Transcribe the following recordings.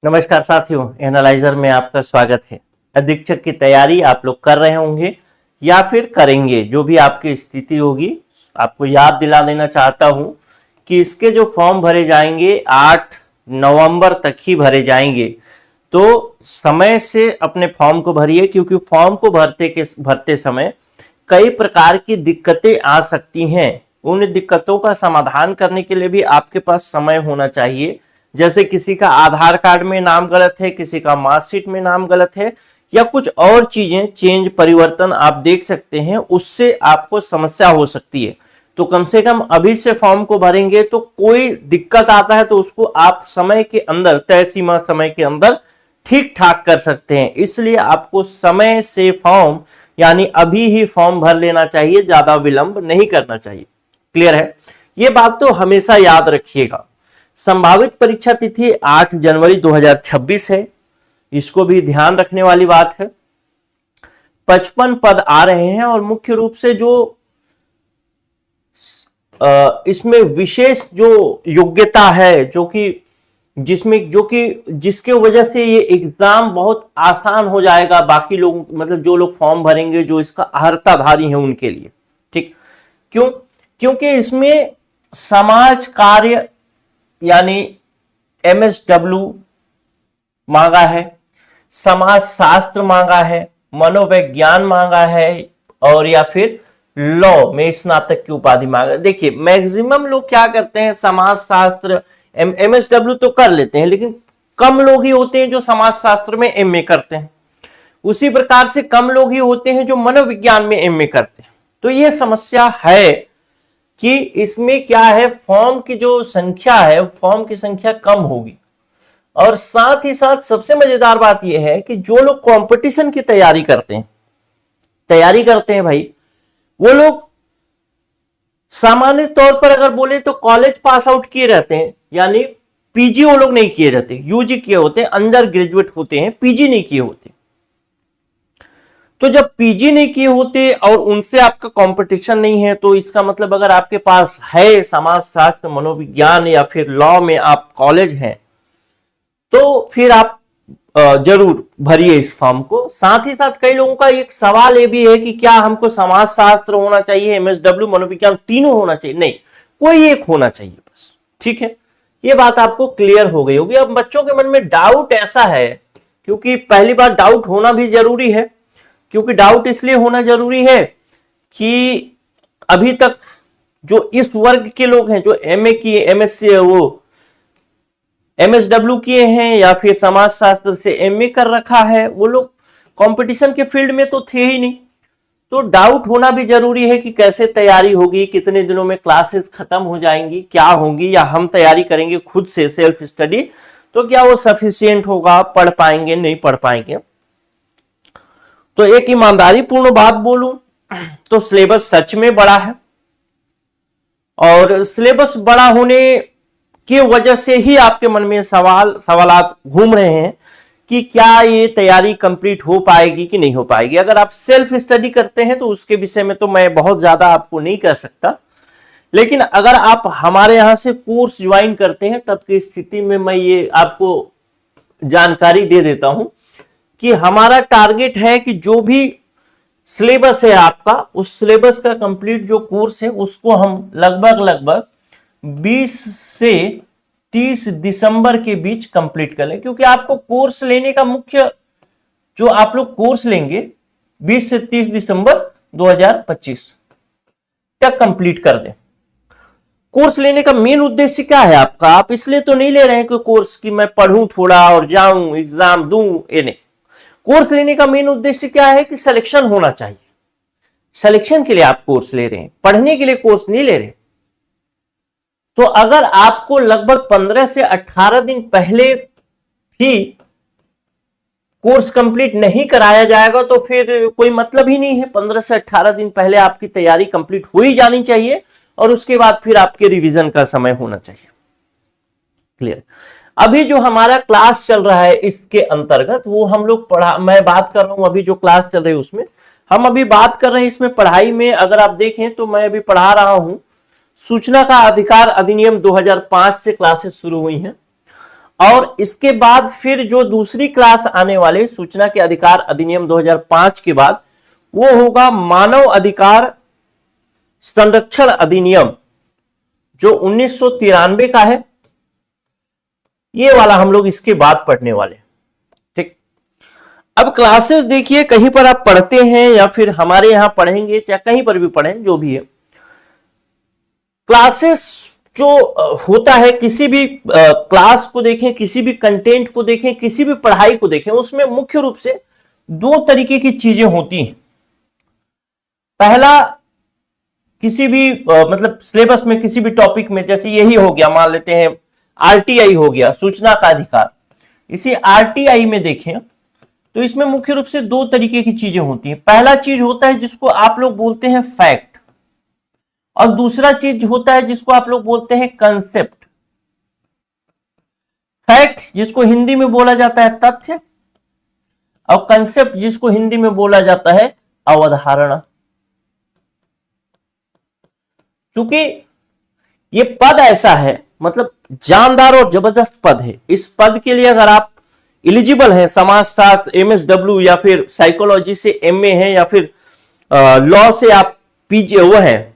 नमस्कार साथियों, एनालाइजर में आपका स्वागत है। अधीक्षक की तैयारी आप लोग कर रहे होंगे या फिर करेंगे, जो भी आपकी स्थिति होगी। आपको याद दिला देना चाहता हूं कि इसके जो फॉर्म भरे जाएंगे 8 नवंबर तक ही भरे जाएंगे, तो समय से अपने फॉर्म को भरिए, क्योंकि फॉर्म को भरते समय कई प्रकार की दिक्कतें आ सकती हैं। उन दिक्कतों का समाधान करने के लिए भी आपके पास समय होना चाहिए। जैसे किसी का आधार कार्ड में नाम गलत है, किसी का मार्कशीट में नाम गलत है, या कुछ और चीजें चेंज परिवर्तन आप देख सकते हैं, उससे आपको समस्या हो सकती है। तो कम से कम अभी से फॉर्म को भरेंगे तो कोई दिक्कत आता है तो उसको आप समय के अंदर, तय सीमा समय के अंदर ठीक ठाक कर सकते हैं। इसलिए आपको समय से फॉर्म यानी अभी ही फॉर्म भर लेना चाहिए, ज्यादा विलंब नहीं करना चाहिए। क्लियर है? ये बात तो हमेशा याद रखिएगा। संभावित परीक्षा तिथि 8 जनवरी 2026 है, इसको भी ध्यान रखने वाली बात है। 55 पद आ रहे हैं और मुख्य रूप से जो इसमें विशेष जो योग्यता है, जिसके वजह से ये एग्जाम बहुत आसान हो जाएगा बाकी लोग, मतलब जो लोग फॉर्म भरेंगे, जो इसका अर्हताधारी है उनके लिए। ठीक क्यों? क्योंकि इसमें समाज कार्य यानी MSW मांगा है, समाज शास्त्र मांगा है, मनोविज्ञान मांगा है, और या फिर लॉ में स्नातक की उपाधि मांगा। देखिए मैक्सिमम लोग क्या करते हैं, समाज शास्त्र MSW तो कर लेते हैं, लेकिन कम लोग ही होते हैं जो समाज शास्त्र में MA करते हैं। उसी प्रकार से कम लोग ही होते हैं जो मनोविज्ञान में MA करते हैं। तो ये समस्या है कि इसमें क्या है, फॉर्म की जो संख्या है, फॉर्म की संख्या कम होगी। और साथ ही साथ सबसे मजेदार बात यह है कि जो लोग कंपटीशन की तैयारी करते हैं भाई, वो लोग सामान्य तौर पर अगर बोले तो कॉलेज पास आउट किए रहते हैं, यानी पीजी वो लोग नहीं किए रहते, यूजी किए होते हैं, अंडर ग्रेजुएट होते हैं, पीजी नहीं किए होते। तो जब पीजी नहीं किए होते और उनसे आपका कंपटीशन नहीं है, तो इसका मतलब अगर आपके पास है समाज शास्त्र, मनोविज्ञान या फिर लॉ में आप कॉलेज हैं, तो फिर आप जरूर भरिए इस फॉर्म को। साथ ही साथ कई लोगों का एक सवाल ये भी है कि क्या हमको समाज शास्त्र होना चाहिए, MSW, मनोविज्ञान तीनों होना चाहिए? नहीं, कोई एक होना चाहिए बस। ठीक है, ये बात आपको क्लियर हो गई होगी। अब बच्चों के मन में डाउट ऐसा है, क्योंकि पहली बार डाउट होना भी जरूरी है, क्योंकि डाउट इसलिए होना जरूरी है कि अभी तक जो इस वर्ग के लोग हैं, जो MA किए, MSc वो MSW किए हैं या फिर समाज शास्त्र से MA कर रखा है, वो लोग कंपटीशन के फील्ड में तो थे ही नहीं। तो डाउट होना भी जरूरी है कि कैसे तैयारी होगी, कितने दिनों में क्लासेस खत्म हो जाएंगी, क्या होंगी, या हम तैयारी करेंगे खुद से सेल्फ स्टडी, तो क्या वो सफिशिएंट होगा, पढ़ पाएंगे, नहीं पढ़ पाएंगे। तो एक ईमानदारी पूर्ण बात बोलूं तो सिलेबस सच में बड़ा है, और सिलेबस बड़ा होने की वजह से ही आपके मन में सवालात घूम रहे हैं कि क्या ये तैयारी कंप्लीट हो पाएगी कि नहीं हो पाएगी। अगर आप सेल्फ स्टडी करते हैं तो उसके विषय में तो मैं बहुत ज्यादा आपको नहीं कह सकता, लेकिन अगर आप हमारे यहां से कोर्स ज्वाइन करते हैं तब की स्थिति में मैं ये आपको जानकारी दे देता हूं कि हमारा टारगेट है कि जो भी सिलेबस है आपका, उस सिलेबस का कंप्लीट जो कोर्स है उसको हम लगभग 20 से 30 दिसंबर के बीच कंप्लीट कर लें। क्योंकि आपको कोर्स लेने का मुख्य, जो आप लोग कोर्स लेंगे 20 से 30 दिसंबर 2025 तक कंप्लीट कर दें। कोर्स लेने का मेन उद्देश्य क्या है आपका? आप इसलिए तो नहीं ले रहे हैं कि कोर्स की मैं पढ़ूं थोड़ा और जाऊं एग्जाम दूं, ये नहीं। कोर्स लेने का मेन उद्देश्य क्या है कि सिलेक्शन होना चाहिए। सिलेक्शन के लिए आप कोर्स ले रहे हैं, पढ़ने के लिए कोर्स नहीं ले रहे। तो अगर आपको लगभग 15 से 18 दिन पहले भी कोर्स कंप्लीट नहीं कराया जाएगा तो फिर कोई मतलब ही नहीं है। 15 से 18 दिन पहले आपकी तैयारी कंप्लीट हो ही जानी चाहिए, और उसके बाद फिर आपके रिवीजन का समय होना चाहिए। क्लियर? अभी जो हमारा क्लास चल रहा है इसके अंतर्गत, वो हम लोग मैं बात कर रहा हूं, अभी जो क्लास चल रही है उसमें हम अभी बात कर रहे हैं। इसमें पढ़ाई में अगर आप देखें तो मैं अभी पढ़ा रहा हूं सूचना का अधिकार अधिनियम 2005 से क्लासेस शुरू हुई हैं, और इसके बाद फिर जो दूसरी क्लास आने वाले सूचना के अधिकार अधिनियम 2005 के बाद वो होगा मानव अधिकार संरक्षण अधिनियम जो 1993 का है। ये वाला हम लोग इसके बाद पढ़ने वाले। ठीक, अब क्लासेस देखिए, कहीं पर आप पढ़ते हैं या फिर हमारे यहां पढ़ेंगे, चाहे कहीं पर भी पढ़ें, जो भी है, क्लासेस जो होता है, किसी भी क्लास को देखें, किसी भी कंटेंट को देखें, किसी भी पढ़ाई को देखें, उसमें मुख्य रूप से दो तरीके की चीजें होती हैं। पहला, किसी भी मतलब सिलेबस में किसी भी टॉपिक में, जैसे यही हो गया, मान लेते हैं आरटीआई हो गया, सूचना का अधिकार, इसी आरटीआई में देखें तो इसमें मुख्य रूप से दो तरीके की चीजें होती हैं। पहला चीज होता है जिसको आप लोग बोलते हैं फैक्ट, और दूसरा चीज होता है जिसको आप लोग बोलते हैं कंसेप्ट। फैक्ट जिसको हिंदी में बोला जाता है तथ्य, और कंसेप्ट जिसको हिंदी में बोला जाता है अवधारणा। क्योंकि ये पद ऐसा है, मतलब जानदार और जबरदस्त पद है। इस पद के लिए अगर आप एलिजिबल हैं, समाजशास्त्र, एमएसडब्ल्यू या फिर साइकोलॉजी से एमए है, या फिर लॉ से आप पीजी वो है,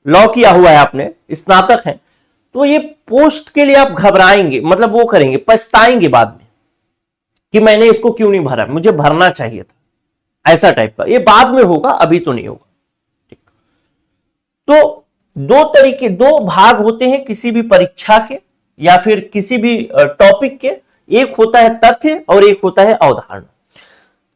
लॉ किया हुआ है आपने, स्नातक हैं, तो ये पोस्ट के लिए आप घबराएंगे, मतलब वो करेंगे, पछताएंगे बाद में कि मैंने इसको क्यों नहीं भरा, मुझे भरना चाहिए था, ऐसा टाइप का। ये बाद में होगा, अभी तो नहीं होगा। ठीक, तो दो तरीके, दो भाग होते हैं किसी भी परीक्षा के या फिर किसी भी टॉपिक के। एक होता है तथ्य और एक होता है अवधारणा।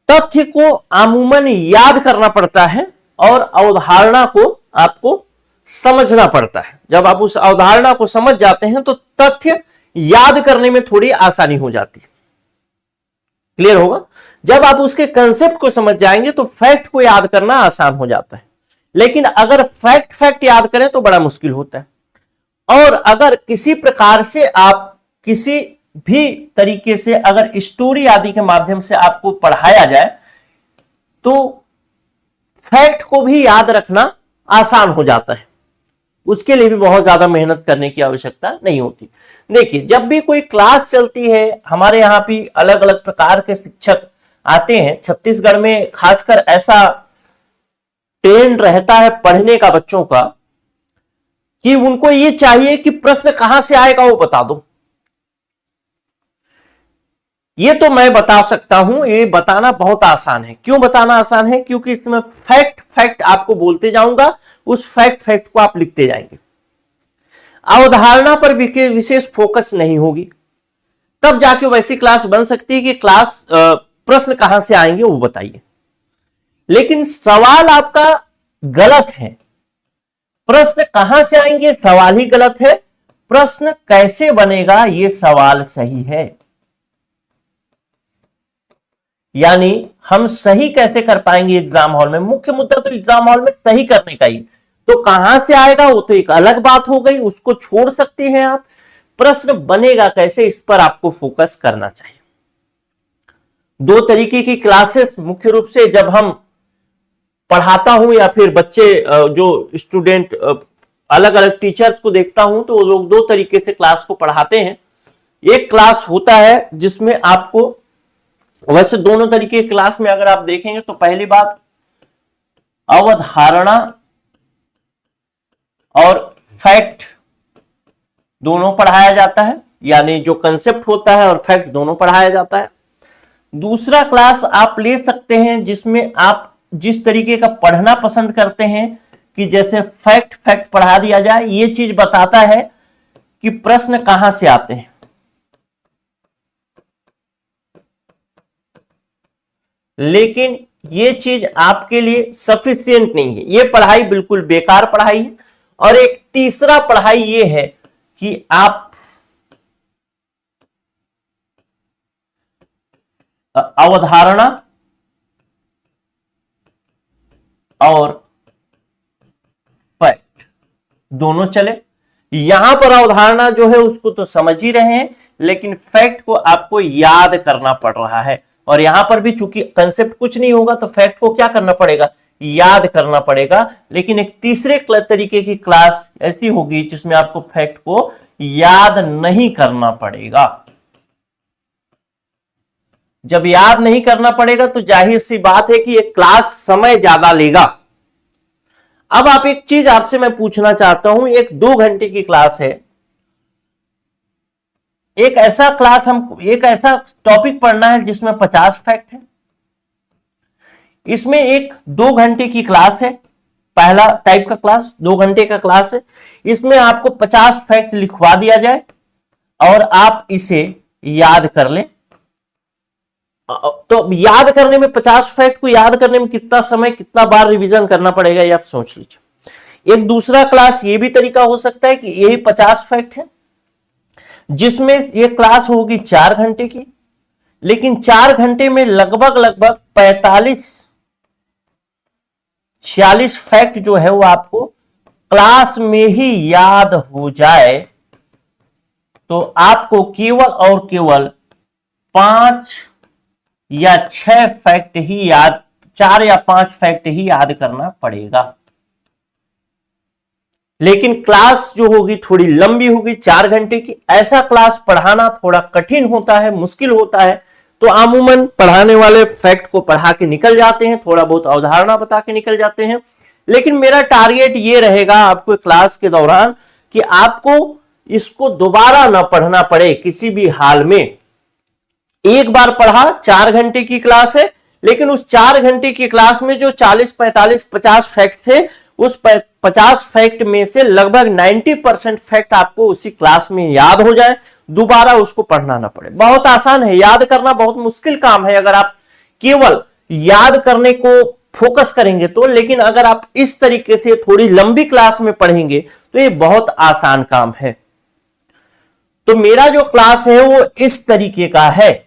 तथ्य को अमूमन याद करना पड़ता है और अवधारणा को आपको समझना पड़ता है। जब आप उस अवधारणा को समझ जाते हैं तो तथ्य याद करने में थोड़ी आसानी हो जाती है। क्लियर होगा? जब आप उसके कंसेप्ट को समझ जाएंगे तो फैक्ट को याद करना आसान हो जाता है। लेकिन अगर फैक्ट याद करें तो बड़ा मुश्किल होता है। और अगर किसी प्रकार से आप किसी भी तरीके से अगर स्टोरी आदि के माध्यम से आपको पढ़ाया जाए तो फैक्ट को भी याद रखना आसान हो जाता है। उसके लिए भी बहुत ज्यादा मेहनत करने की आवश्यकता नहीं होती। देखिए, जब भी कोई क्लास चलती है, हमारे यहाँ भी अलग अलग प्रकार के शिक्षक आते हैं। छत्तीसगढ़ में खासकर ऐसा ट्रेंड रहता है पढ़ने का बच्चों का कि उनको ये चाहिए कि प्रश्न कहां से आएगा वो बता दो। ये तो मैं बता सकता हूं, ये बताना बहुत आसान है। क्यों बताना आसान है? क्योंकि इसमें फैक्ट आपको बोलते जाऊंगा, उस फैक्ट को आप लिखते जाएंगे। अवधारणा पर विशेष फोकस नहीं होगी, तब जाके वैसी क्लास बन सकती है कि क्लास प्रश्न कहां से आएंगे वो बताइए। लेकिन सवाल आपका गलत है। प्रश्न कहां से आएंगे सवाल ही गलत है, प्रश्न कैसे बनेगा ये सवाल सही है। यानी हम सही कैसे कर पाएंगे एग्जाम हॉल में, मुख्य मुद्दा तो एग्जाम हॉल में सही करने का ही। तो कहां से आएगा वो तो एक अलग बात हो गई, उसको छोड़ सकते हैं आप। प्रश्न बनेगा कैसे, इस पर आपको फोकस करना चाहिए। दो तरीके की क्लासेस मुख्य रूप से जब हम पढ़ाता हूं या फिर बच्चे जो स्टूडेंट अलग अलग टीचर्स को देखता हूं तो वो लोग दो तरीके से क्लास को पढ़ाते हैं। एक क्लास होता है जिसमें आपको, वैसे दोनों तरीके की क्लास में अगर आप देखेंगे तो पहली बात अवधारणा और फैक्ट दोनों पढ़ाया जाता है, यानी जो कंसेप्ट होता है और फैक्ट दोनों पढ़ाया जाता है। दूसरा क्लास आप ले सकते हैं जिसमें आप जिस तरीके का पढ़ना पसंद करते हैं कि जैसे फैक्ट पढ़ा दिया जाए, ये चीज बताता है कि प्रश्न कहां से आते हैं। लेकिन ये चीज आपके लिए सफिशिएंट नहीं है, ये पढ़ाई बिल्कुल बेकार पढ़ाई है। और एक तीसरा पढ़ाई ये है कि आप अवधारणा और फैक्ट दोनों चले। यहां पर अवधारणा जो है उसको तो समझ ही रहे हैं, लेकिन फैक्ट को आपको याद करना पड़ रहा है। और यहां पर भी चूंकि कंसेप्ट कुछ नहीं होगा तो फैक्ट को क्या करना पड़ेगा, याद करना पड़ेगा। लेकिन एक तीसरे तरीके की क्लास ऐसी होगी जिसमें आपको फैक्ट को याद नहीं करना पड़ेगा। जब याद नहीं करना पड़ेगा तो जाहिर सी बात है कि ये क्लास समय ज्यादा लेगा। अब आप एक चीज आपसे मैं पूछना चाहता हूं, एक 2 घंटे की क्लास है, एक ऐसा टॉपिक पढ़ना है जिसमें 50 फैक्ट है। इसमें एक 2 घंटे की क्लास है, पहला टाइप का क्लास 2 घंटे का क्लास है, इसमें आपको 50 फैक्ट लिखवा दिया जाए और आप इसे याद कर लें। तो याद करने में 50 फैक्ट को याद करने में कितना समय, कितना बार रिवीजन करना पड़ेगा, ये आप सोच लीजिए। एक दूसरा क्लास ये भी तरीका हो सकता है कि यही 50 फैक्ट है, जिसमें ये क्लास होगी 4 घंटे की, लेकिन 4 घंटे में लगभग 45-46 फैक्ट जो है वो आपको क्लास में ही याद हो जाए, तो आपको केवल और केवल 5 या 6 फैक्ट ही याद, 4 या 5 फैक्ट ही याद करना पड़ेगा। लेकिन क्लास जो होगी थोड़ी लंबी होगी, 4 घंटे की। ऐसा क्लास पढ़ाना थोड़ा कठिन होता है, मुश्किल होता है, तो अमूमन पढ़ाने वाले फैक्ट को पढ़ा के निकल जाते हैं, थोड़ा बहुत अवधारणा बता के निकल जाते हैं। लेकिन मेरा टारगेट ये रहेगा आपको क्लास के दौरान कि आपको इसको दोबारा ना पढ़ना पड़े किसी भी हाल में। एक बार पढ़ा, 4 घंटे की क्लास है, लेकिन उस 4 घंटे की क्लास में जो 40, 45, 50 फैक्ट थे, उस 50 फैक्ट में से लगभग 90% फैक्ट आपको उसी क्लास में याद हो जाए, दोबारा उसको पढ़ना ना पड़े। बहुत आसान है, याद करना बहुत मुश्किल काम है अगर आप केवल याद करने को फोकस करेंगे तो। लेकिन अगर आप इस तरीके से थोड़ी लंबी क्लास में पढ़ेंगे तो ये बहुत आसान काम है। तो मेरा जो क्लास है वो इस तरीके का है,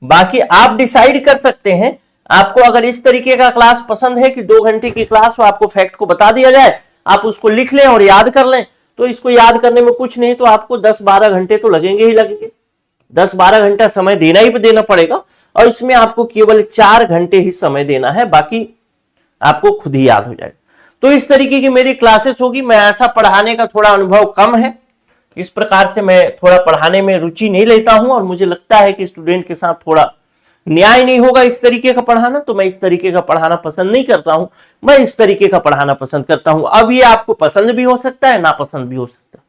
बाकी आप डिसाइड कर सकते हैं। आपको अगर इस तरीके का क्लास पसंद है कि 2 घंटे की क्लास हो, आपको फैक्ट को बता दिया जाए, आप उसको लिख लें और याद कर लें, तो इसको याद करने में कुछ नहीं तो आपको 10-12 घंटे तो लगेंगे ही लगेंगे। 10-12 घंटा समय देना ही देना पड़ेगा, और इसमें आपको केवल 4 घंटे ही समय देना है, बाकी आपको खुद ही याद हो जाएगा। तो इस तरीके की मेरी क्लासेस होगी। मैं ऐसा पढ़ाने का थोड़ा अनुभव कम है, इस प्रकार से मैं थोड़ा पढ़ाने में रुचि नहीं लेता हूं, और मुझे लगता है कि स्टूडेंट के साथ थोड़ा न्याय नहीं होगा इस तरीके का पढ़ाना, तो मैं इस तरीके का पढ़ाना पसंद नहीं करता हूं। मैं इस तरीके का पढ़ाना पसंद करता हूं। अब ये आपको पसंद भी हो सकता है, नापसंद भी हो सकता है।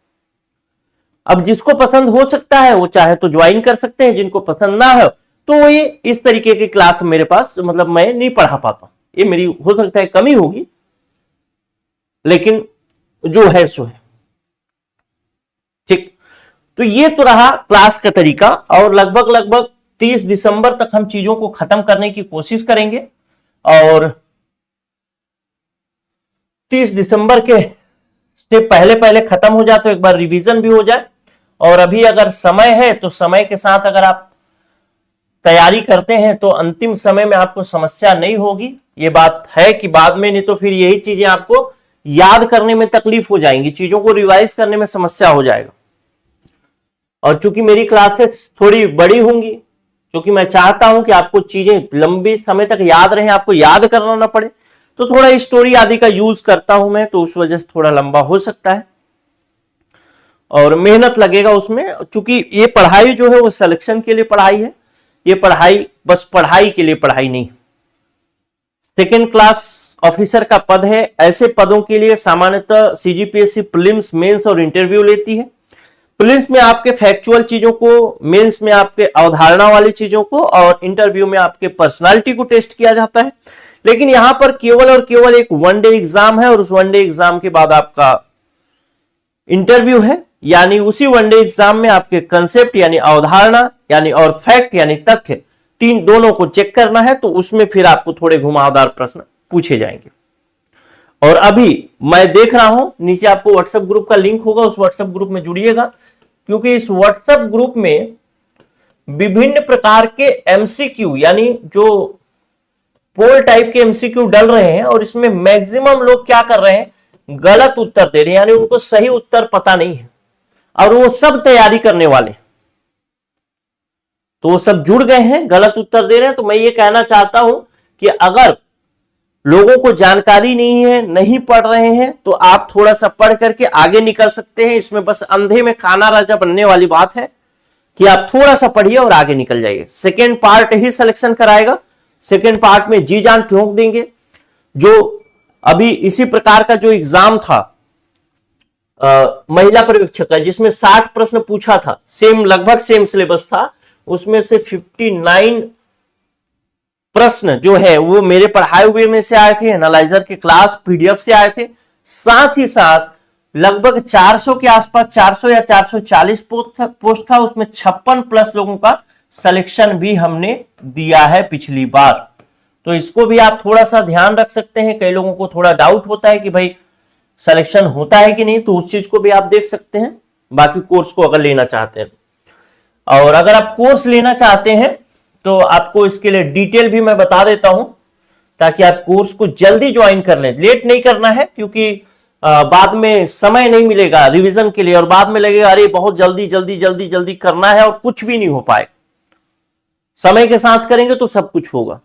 अब जिसको पसंद हो सकता है वो चाहे तो ज्वाइन कर सकते हैं, जिनको पसंद ना हो तो ये इस तरीके की क्लास मेरे पास मतलब मैं नहीं पढ़ा पाता, ये मेरी हो सकता है कमी होगी, लेकिन जो है सो है। ठीक, तो ये तो रहा क्लास का तरीका, और लगभग 30 दिसंबर तक हम चीजों को खत्म करने की कोशिश करेंगे, और 30 दिसंबर के से पहले खत्म हो जाए तो एक बार रिवीजन भी हो जाए। और अभी अगर समय है तो समय के साथ अगर आप तैयारी करते हैं तो अंतिम समय में आपको समस्या नहीं होगी। ये बात है कि बाद में नहीं तो फिर यही चीजें आपको याद करने में तकलीफ हो जाएंगी, चीजों को रिवाइज करने में समस्या हो जाएगा। और चूंकि मेरी क्लासेस थोड़ी बड़ी होंगी, क्योंकि मैं चाहता हूं कि आपको चीजें लंबी समय तक याद रहें, आपको याद करना ना पड़े, तो थोड़ा स्टोरी आदि का यूज करता हूं मैं, तो उस वजह से थोड़ा लंबा हो सकता है और मेहनत लगेगा उसमें। चूंकि ये पढ़ाई जो है वो सिलेक्शन के लिए पढ़ाई है, ये पढ़ाई बस पढ़ाई के लिए पढ़ाई नहीं। सेकेंड क्लास ऑफिसर का पद है, ऐसे पदों के लिए सामान्यतः सीजीपीएससी प्रीलिम्स, मेंस और इंटरव्यू लेती है। प्रीलिम्स में आपके फैक्चुअल चीजों को, मेंस में आपके अवधारणा वाली चीजों को, और इंटरव्यू में आपके पर्सनालिटी को टेस्ट किया जाता है। लेकिन यहां पर केवल और केवल एक 1 डे एग्जाम है, और उस 1 डे एग्जाम के बाद आपका इंटरव्यू है, यानी उसी 1 डे एग्जाम में आपके कंसेप्ट यानी अवधारणा यानी और फैक्ट यानी तथ्य, दोनों को चेक करना है। तो उसमें फिर आपको थोड़े घुमावदार प्रश्न पूछे जाएंगे। और अभी मैं देख रहा हूं नीचे आपको व्हाट्सएप ग्रुप का लिंक होगा, उस व्हाट्सएप ग्रुप में जुड़िएगा, क्योंकि इस व्हाट्सएप ग्रुप में विभिन्न प्रकार के एमसीक्यू यानी जो पोल टाइप के एमसीक्यू डल रहे हैं, और इसमें मैक्सिमम लोग क्या कर रहे हैं, गलत उत्तर दे रहे हैं, यानी उनको सही उत्तर पता नहीं है, और वो सब तैयारी करने वाले, तो वो सब जुड़ गए हैं, गलत उत्तर दे रहे हैं। तो मैं ये कहना चाहता हूं कि अगर लोगों को जानकारी नहीं है, नहीं पढ़ रहे हैं, तो आप थोड़ा सा पढ़ करके आगे निकल सकते हैं। इसमें बस अंधे में काना राजा बनने वाली बात है, कि आप थोड़ा सा पढ़िए और आगे निकल जाइए। सेकेंड पार्ट ही सिलेक्शन कराएगा, सेकेंड पार्ट में जी जान ठोक देंगे। जो अभी इसी प्रकार का जो एग्जाम था महिला पर्यवेक्षक का, जिसमें 60 प्रश्न पूछा था, सेम लगभग सेम सिलेबस था, उसमें से 59 प्रश्न जो है वो मेरे पढ़ाए हुए में से आए थे, एनालाइजर के क्लास पीडीएफ से आए थे। साथ ही साथ लगभग 400 के आसपास, 400 या 440 पोस्ट था, उसमें 56 प्लस लोगों का सिलेक्शन भी हमने दिया है पिछली बार। तो इसको भी आप थोड़ा सा ध्यान रख सकते हैं। कई लोगों को थोड़ा डाउट होता है कि भाई सिलेक्शन होता है कि नहीं, तो उस चीज को भी आप देख सकते हैं, बाकी कोर्स को अगर लेना चाहते हैं। और अगर आप कोर्स लेना चाहते हैं तो आपको इसके लिए डिटेल भी मैं बता देता हूं, ताकि आप कोर्स को जल्दी ज्वाइन कर लें। लेट नहीं करना है, क्योंकि बाद में समय नहीं मिलेगा रिवीजन के लिए, और बाद में लगेगा अरे बहुत जल्दी जल्दी जल्दी जल्दी करना है, और कुछ भी नहीं हो पाएगा। समय के साथ करेंगे तो सब कुछ होगा।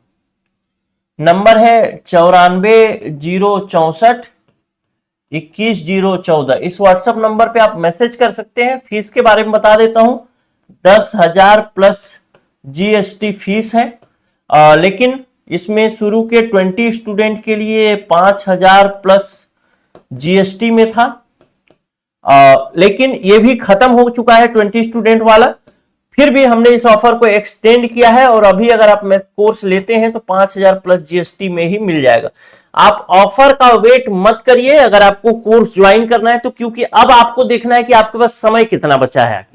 नंबर है 94,064,21,014। इस व्हाट्सएप नंबर पे आप मैसेज कर सकते हैं। फीस के बारे में बता देता हूं, 10,000 प्लस जीएसटी फीस है, लेकिन इसमें शुरू के 20 स्टूडेंट के लिए 5,000 प्लस जीएसटी में था, लेकिन ये भी खत्म हो चुका है 20 स्टूडेंट वाला। फिर भी हमने इस ऑफर को एक्सटेंड किया है, और अभी अगर आप कोर्स लेते हैं तो 5,000 प्लस जीएसटी में ही मिल जाएगा। आप ऑफर का वेट मत करिए अगर आपको कोर्स ज्वाइन करना है तो, क्योंकि अब आपको देखना है कि आपके पास समय कितना बचा है,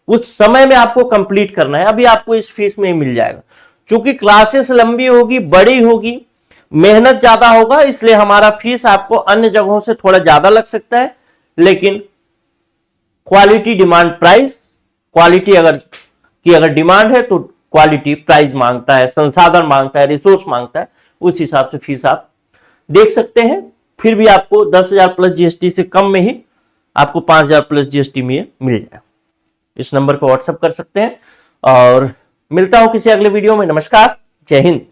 उस समय में आपको कंप्लीट करना है। अभी आपको इस फीस में ही मिल जाएगा। चूंकि क्लासेस लंबी होगी, बड़ी होगी, मेहनत ज्यादा होगा, इसलिए हमारा फीस आपको अन्य जगहों से थोड़ा ज्यादा लग सकता है, लेकिन क्वालिटी डिमांड प्राइस, क्वालिटी अगर डिमांड है तो क्वालिटी प्राइस मांगता है, संसाधन मांगता है, रिसोर्स मांगता है, उस हिसाब से फीस आप देख सकते हैं। फिर भी आपको 10,000 प्लस जीएसटी से कम में ही आपको 5,000 प्लस जीएसटी में मिल जाएगा। इस नंबर पर व्हाट्सएप कर सकते हैं, और मिलता हूं किसी अगले वीडियो में। नमस्कार, जय हिंद।